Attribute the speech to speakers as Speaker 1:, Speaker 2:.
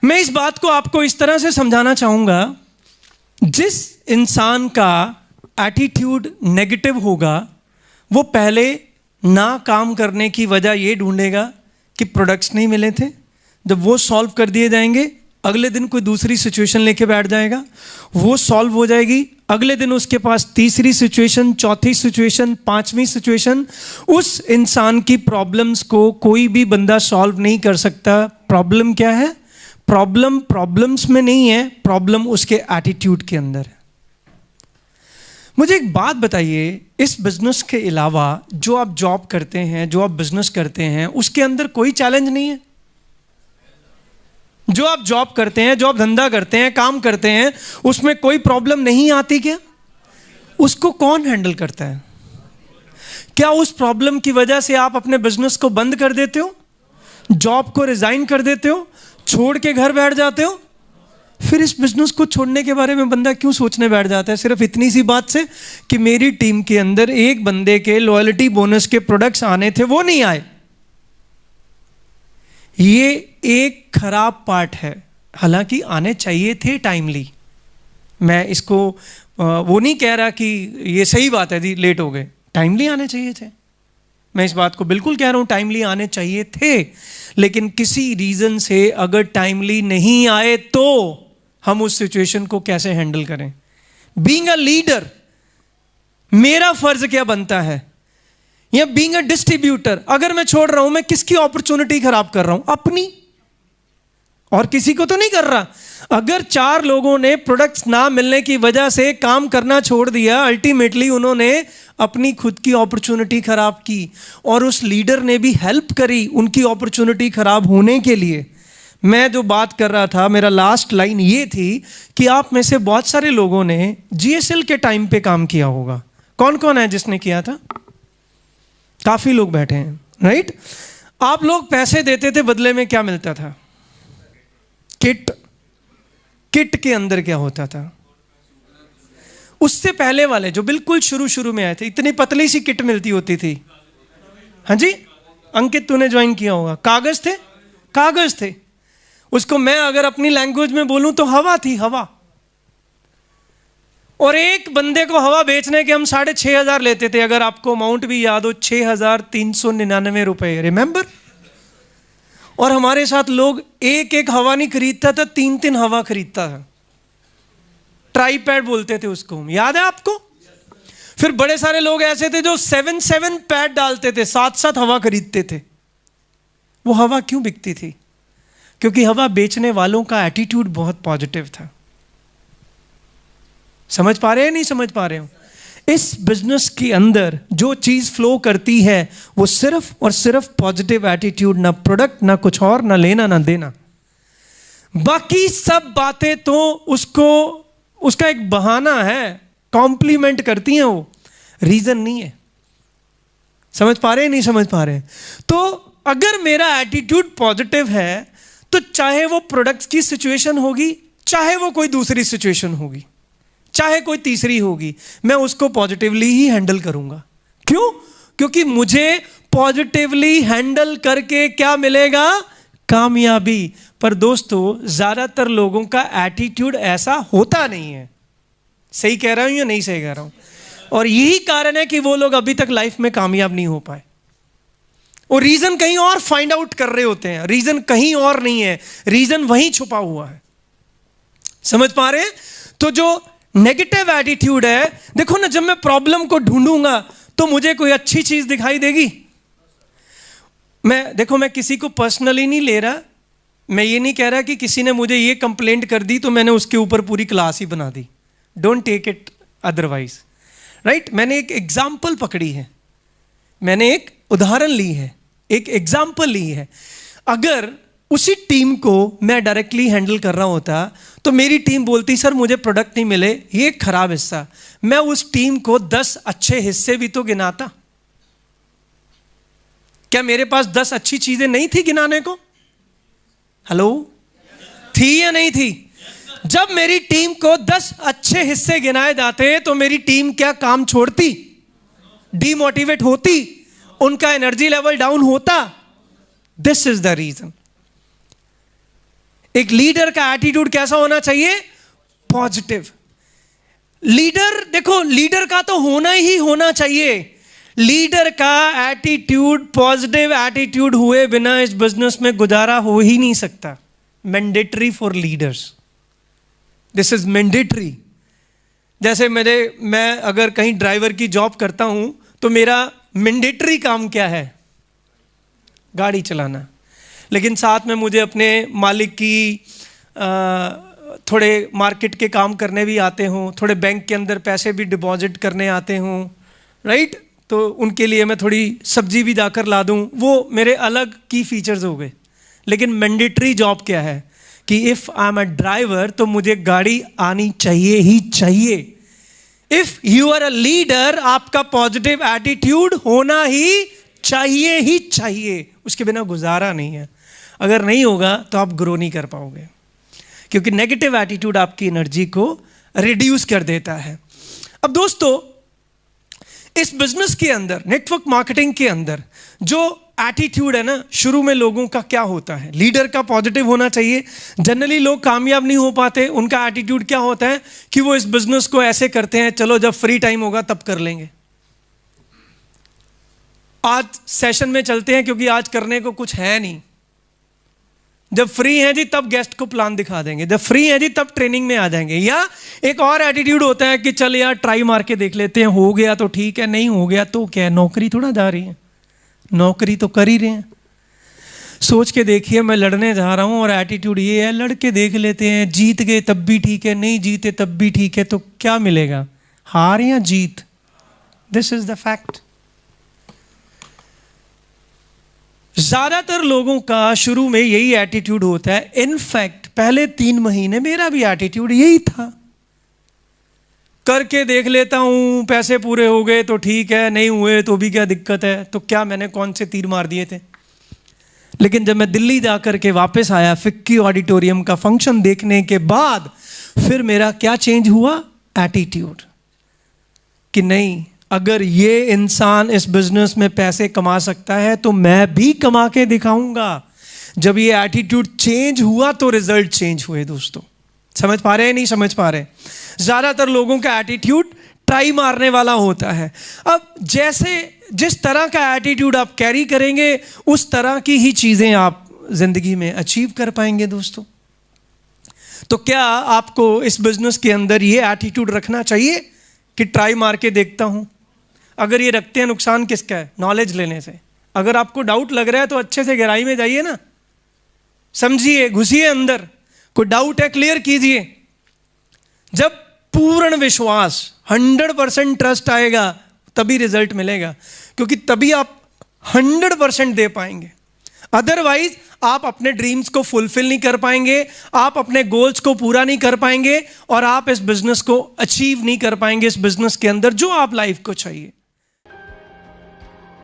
Speaker 1: मैं इस बात को आपको इस तरह से समझाना चाहूंगा, जिस इंसान का एटीट्यूड नेगेटिव होगा वो पहले ना काम करने की वजह ये ढूंढेगा कि प्रोडक्ट्स नहीं मिले थे। जब वो सॉल्व कर दिए जाएंगे, अगले दिन कोई दूसरी सिचुएशन लेके बैठ जाएगा, वो सॉल्व हो जाएगी, अगले दिन उसके पास तीसरी सिचुएशन, चौथी सिचुएशन, पांचवी सिचुएशन। उस इंसान की प्रॉब्लम्स को कोई भी बंदा सॉल्व नहीं कर सकता। प्रॉब्लम क्या है? प्रॉब्लम प्रॉब्लम्स में नहीं है, प्रॉब्लम उसके एटीट्यूड के अंदर है। मुझे एक बात बताइए, इस बिजनेस के अलावा जो आप जॉब करते हैं, जो आप बिजनेस करते हैं, उसके अंदर कोई चैलेंज नहीं है? जो आप जॉब करते हैं, जो आप धंधा करते हैं, काम करते हैं, उसमें कोई प्रॉब्लम नहीं आती क्या? उसको कौन हैंडल करता है? क्या उस प्रॉब्लम की वजह से आप अपने बिजनेस को बंद कर देते हो, जॉब को रिजाइन कर देते हो, छोड़ के घर बैठ जाते हो? फिर इस बिजनेस को छोड़ने के बारे में बंदा क्यों सोचने बैठ जाता है? सिर्फ इतनी सी बात से कि मेरी टीम के अंदर एक बंदे के लॉयल्टी बोनस के प्रोडक्ट्स आने थे, वो नहीं आए। ये एक खराब पार्ट है। हालांकि आने चाहिए थे टाइमली। मैं इसको वो नहीं कह रहा कि ये सही बात है जी लेट हो गए, टाइमली आने चाहिए थे। मैं इस बात को बिल्कुल कह रहा हूं, टाइमली आने चाहिए थे, लेकिन किसी रीजन से अगर टाइमली नहीं आए तो हम उस सिचुएशन को कैसे हैंडल करें? बीइंग अ लीडर मेरा फर्ज क्या बनता है? या बीइंग अ डिस्ट्रीब्यूटर, अगर मैं छोड़ रहा हूं, मैं किसकी अपॉर्चुनिटी खराब कर रहा हूं? अपनी, और किसी को तो नहीं कर रहा। अगर 4 लोगों ने प्रोडक्ट्स ना मिलने की वजह से काम करना छोड़ दिया, अल्टीमेटली उन्होंने अपनी खुद की अपॉर्चुनिटी खराब की, और उस लीडर ने भी हेल्प करी उनकी अपॉर्चुनिटी खराब होने के लिए। मैं जो बात कर रहा था, मेरा लास्ट लाइन ये थी कि आप में से बहुत सारे लोगों ने जीएसएल के टाइम पे काम किया होगा। कौन कौन है जिसने किया था? काफी लोग बैठे हैं, राइट? आप लोग पैसे देते थे, बदले में क्या मिलता था? किट। किट के अंदर क्या होता था? उससे पहले वाले जो बिल्कुल शुरू शुरू में आए थे, इतनी पतली सी किट मिलती होती थी। हाँ जी अंकित, तूने ज्वाइन किया होगा। कागज थे, कागज थे। उसको मैं अगर अपनी लैंग्वेज में बोलूं तो हवा थी, हवा। और एक बंदे को हवा बेचने के हम 6,500 लेते थे। अगर आपको अमाउंट भी याद हो, 6,399 रुपए, रिमेंबर? और हमारे साथ लोग एक एक हवा नहीं खरीदता था, 3-3 हवा खरीदता था। ट्राईपैड बोलते थे उसको, याद है आपको? फिर बड़े सारे लोग ऐसे थे जो 7 पैड डालते थे, 7 हवा खरीदते थे। वो हवा क्यों बिकती थी? क्योंकि हवा बेचने वालों का एटीट्यूड बहुत पॉजिटिव था। समझ पा रहे हैं, नहीं समझ पा रहे हो? इस बिजनेस के अंदर जो चीज फ्लो करती है वो सिर्फ और सिर्फ पॉजिटिव एटीट्यूड, ना प्रोडक्ट, ना कुछ और, ना लेना ना देना। बाकी सब बातें तो उसका एक बहाना है, कॉम्प्लीमेंट करती हैं वो, रीजन नहीं है। समझ पा रहे हैं, नहीं समझ पा रहे हैं? तो अगर मेरा एटीट्यूड पॉजिटिव है तो चाहे वो प्रोडक्ट्स की सिचुएशन होगी, चाहे वो कोई दूसरी सिचुएशन होगी, चाहे कोई तीसरी होगी, मैं उसको पॉजिटिवली ही हैंडल करूंगा। क्यों? क्योंकि मुझे पॉजिटिवली हैंडल करके क्या मिलेगा? कामयाबी। पर दोस्तों, ज्यादातर लोगों का एटीट्यूड ऐसा होता नहीं है। सही कह रहा हूं या नहीं सही कह रहा हूं? और यही कारण है कि वो लोग अभी तक लाइफ में कामयाब नहीं हो पाए। और रीजन कहीं और फाइंड आउट कर रहे होते हैं। रीजन कहीं और नहीं है, रीजन वहीं छुपा हुआ है। समझ पा रहे हैं? तो जो नेगेटिव एटीट्यूड है, देखो ना, जब मैं प्रॉब्लम को ढूंढूंगा तो मुझे कोई अच्छी चीज दिखाई देगी। मैं किसी को पर्सनली नहीं ले रहा। मैं ये नहीं कह रहा कि किसी ने मुझे ये कंप्लेंट कर दी तो मैंने उसके ऊपर पूरी क्लास ही बना दी। Don't take it otherwise, right? मैंने एक एग्जाम्पल पकड़ी है, मैंने एक उदाहरण ली है, एक एग्जाम्पल ली है। अगर उसी टीम को मैं डायरेक्टली हैंडल कर रहा होता तो मेरी टीम बोलती सर मुझे प्रोडक्ट नहीं मिले, ये खराब हिस्सा, मैं उस टीम को 10 अच्छे हिस्से भी तो गिनाता। क्या मेरे पास 10 अच्छी चीजें नहीं थी गिनाने को? हेलो, थी या नहीं थी? जब मेरी टीम को 10 अच्छे हिस्से गिनाए जाते तो मेरी टीम क्या काम छोड़ती? डीमोटिवेट होती? उनका एनर्जी लेवल डाउन होता? This is the reason. एक लीडर का एटीट्यूड कैसा होना चाहिए? पॉजिटिव। लीडर, देखो लीडर का तो होना ही होना चाहिए। लीडर का एटीट्यूड, पॉजिटिव एटीट्यूड हुए बिना इस बिजनेस में गुजारा हो ही नहीं सकता। Mandatory for leaders, this is mandatory. जैसे मैं अगर कहीं ड्राइवर की जॉब करता हूं तो मेरा मैंडेटरी काम क्या है? गाड़ी चलाना। लेकिन साथ में मुझे अपने मालिक की थोड़े मार्केट के काम करने भी आते हों, थोड़े बैंक के अंदर पैसे भी डिपॉजिट करने आते हों, राइट? तो उनके लिए मैं थोड़ी सब्जी भी जाकर ला दूं, वो मेरे अलग की फीचर्स हो गए। लेकिन मैंडेटरी जॉब क्या है कि if I am a driver तो मुझे गाड़ी आनी चाहिए ही चाहिए। If you are a leader, आपका पॉजिटिव एटीट्यूड होना ही चाहिए, उसके बिना गुजारा नहीं है। अगर नहीं होगा तो आप ग्रो नहीं कर पाओगे, क्योंकि नेगेटिव एटीट्यूड आपकी एनर्जी को रिड्यूस कर देता है। अब दोस्तों, इस बिजनेस के अंदर, नेटवर्क मार्केटिंग के अंदर जो एटीट्यूड है ना, शुरू में लोगों का क्या होता है? लीडर का पॉजिटिव होना चाहिए। जनरली लोग कामयाब नहीं हो पाते, उनका एटीट्यूड क्या होता है कि वो इस बिजनेस को ऐसे करते हैं, चलो जब फ्री टाइम होगा तब कर लेंगे, आज सेशन में चलते हैं क्योंकि आज करने को कुछ है नहीं, जब फ्री हैं जी तब गेस्ट को प्लान दिखा देंगे, जब फ्री हैं जी तब ट्रेनिंग में आ जाएंगे। या एक और एटीट्यूड होता है कि चल यार ट्राई मार के देख लेते हैं, हो गया तो ठीक है, नहीं हो गया तो क्या, नौकरी थोड़ा जा रही है, नौकरी तो कर ही रहे हैं। सोच के देखिए, मैं लड़ने जा रहा हूं और एटीट्यूड ये है, लड़ के देख लेते हैं, जीत गए तब भी ठीक है, नहीं जीते तब भी ठीक है, तो क्या मिलेगा, हार या जीत? This is the fact. ज्यादातर लोगों का शुरू में यही एटीट्यूड होता है। इनफैक्ट पहले 3 महीने मेरा भी एटीट्यूड यही था, करके देख लेता हूं, पैसे पूरे हो गए तो ठीक है, नहीं हुए तो भी क्या दिक्कत है, तो क्या मैंने कौन से तीर मार दिए थे। लेकिन जब मैं दिल्ली जाकर के वापस आया, फिक्की ऑडिटोरियम का फंक्शन देखने के बाद, फिर मेरा क्या चेंज हुआ? एटीट्यूड, कि नहीं, अगर ये इंसान इस बिजनेस में पैसे कमा सकता है तो मैं भी कमा के दिखाऊंगा। जब ये एटीट्यूड चेंज हुआ तो रिजल्ट चेंज हुए। दोस्तों समझ पा रहे हैं, नहीं समझ पा रहे? ज्यादातर लोगों का एटीट्यूड ट्राई मारने वाला होता है। अब जैसे जिस तरह का एटीट्यूड आप कैरी करेंगे, उस तरह की ही चीजें आप जिंदगी में अचीव कर पाएंगे। दोस्तों, तो क्या आपको इस बिजनेस के अंदर ये एटीट्यूड रखना चाहिए कि ट्राई मार के देखता हूं? अगर ये रखते हैं, नुकसान किसका है? नॉलेज लेने से। अगर आपको डाउट लग रहा है तो अच्छे से गहराई में जाइए ना, समझिए, घुसिए अंदर, कोई डाउट है क्लियर कीजिए। जब पूर्ण विश्वास, 100% ट्रस्ट आएगा तभी रिजल्ट मिलेगा, क्योंकि तभी आप 100% दे पाएंगे। अदरवाइज आप अपने ड्रीम्स को फुलफिल नहीं कर पाएंगे, आप अपने गोल्स को पूरा नहीं कर पाएंगे, और आप इस बिजनेस को अचीव नहीं कर पाएंगे, इस बिजनेस के अंदर जो आप लाइफ को चाहिए।